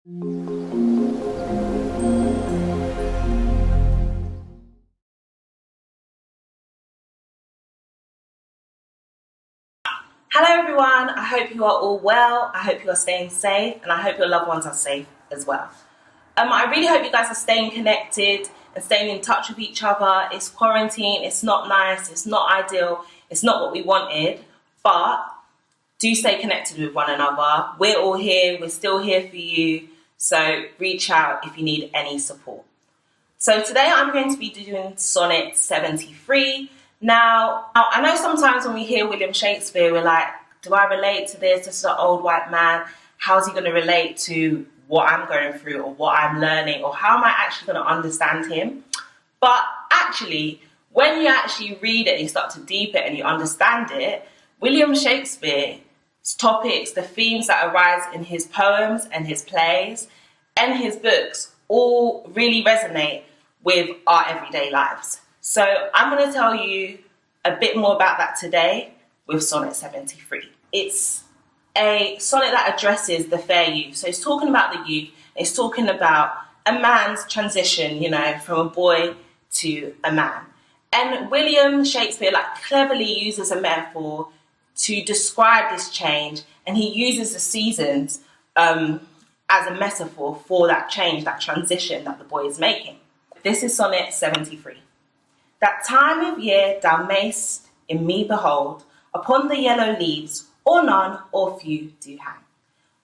Hello everyone, I hope you are all well, I hope you are staying safe, and I hope your loved ones are safe as well. I really hope you guys are staying connected and staying in touch with each other. It's quarantine, it's not nice, it's not ideal, it's not what we wanted, but do stay connected with one another. We're all here, we're still here for you, so reach out if you need any support. So today I'm going to be doing Sonnet 73. Now, I know sometimes when we hear William Shakespeare, we're like, do I relate to this? This is an old white man. How's he going to relate to what I'm going through or what I'm learning? Or how am I actually going to understand him? But actually, when you actually read it and you start to deep it and you understand it, William Shakespeare's topics, the themes that arise in his poems and his plays and his books all really resonate with our everyday lives. So I'm going to tell you a bit more about that today with Sonnet 73. It's a sonnet that addresses the fair youth. So it's talking about the youth. It's talking about a man's transition, from a boy to a man. And William Shakespeare cleverly uses a metaphor to describe this change, and he uses the seasons as a metaphor for that change, that transition that the boy is making. This is Sonnet 73. That time of year thou mayst in me behold, upon the yellow leaves, or none or few do hang.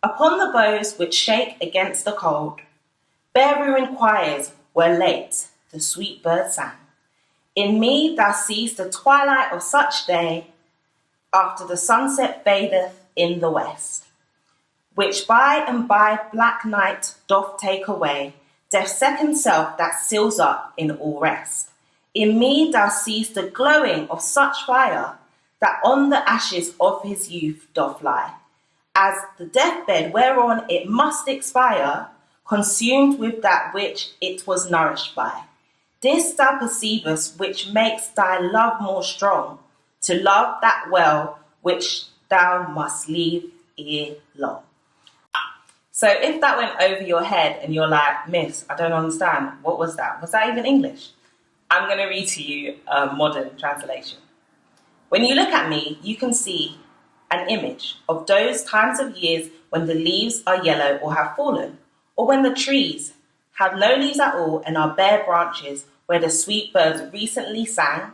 Upon the boughs which shake against the cold, bare ruin choirs were late, the sweet bird sang. In me thou seest the twilight of such day, after the sunset fadeth in the west, which by and by black night doth take away, death's second self that seals up in all rest. In me thou seest the glowing of such fire, that on the ashes of his youth doth lie, as the deathbed whereon it must expire, consumed with that which it was nourished by. This thou perceiv'st, which makes thy love more strong, to love that well which thou must leave ere long. So if that went over your head and you're like, Miss, I don't understand, what was that? Was that even English? I'm going to read to you a modern translation. When you look at me, you can see an image of those times of years when the leaves are yellow or have fallen, or when the trees have no leaves at all and are bare branches where the sweet birds recently sang,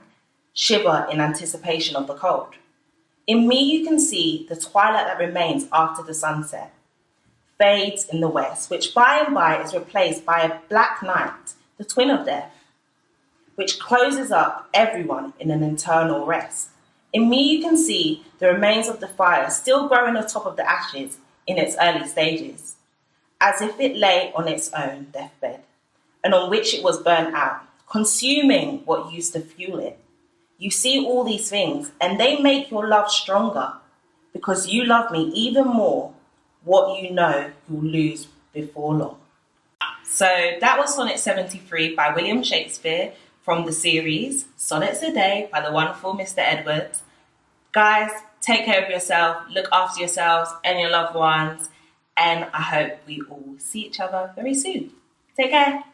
shiver in anticipation of the cold. In me you can see the twilight that remains after the sunset fades in the west, which by and by is replaced by a black night, the twin of death, which closes up everyone in an eternal rest. In me you can see the remains of the fire still growing atop of the ashes in its early stages, as if it lay on its own deathbed, and on which it was burnt out, consuming what used to fuel it. You see all these things, and they make your love stronger, because you love me even more. What you know you'll lose before long. So that was Sonnet 73 by William Shakespeare, from the series Sonnets a Day by the wonderful Mr. Edwards. Guys, take care of yourself, look after yourselves and your loved ones, and I hope we all see each other very soon. Take care.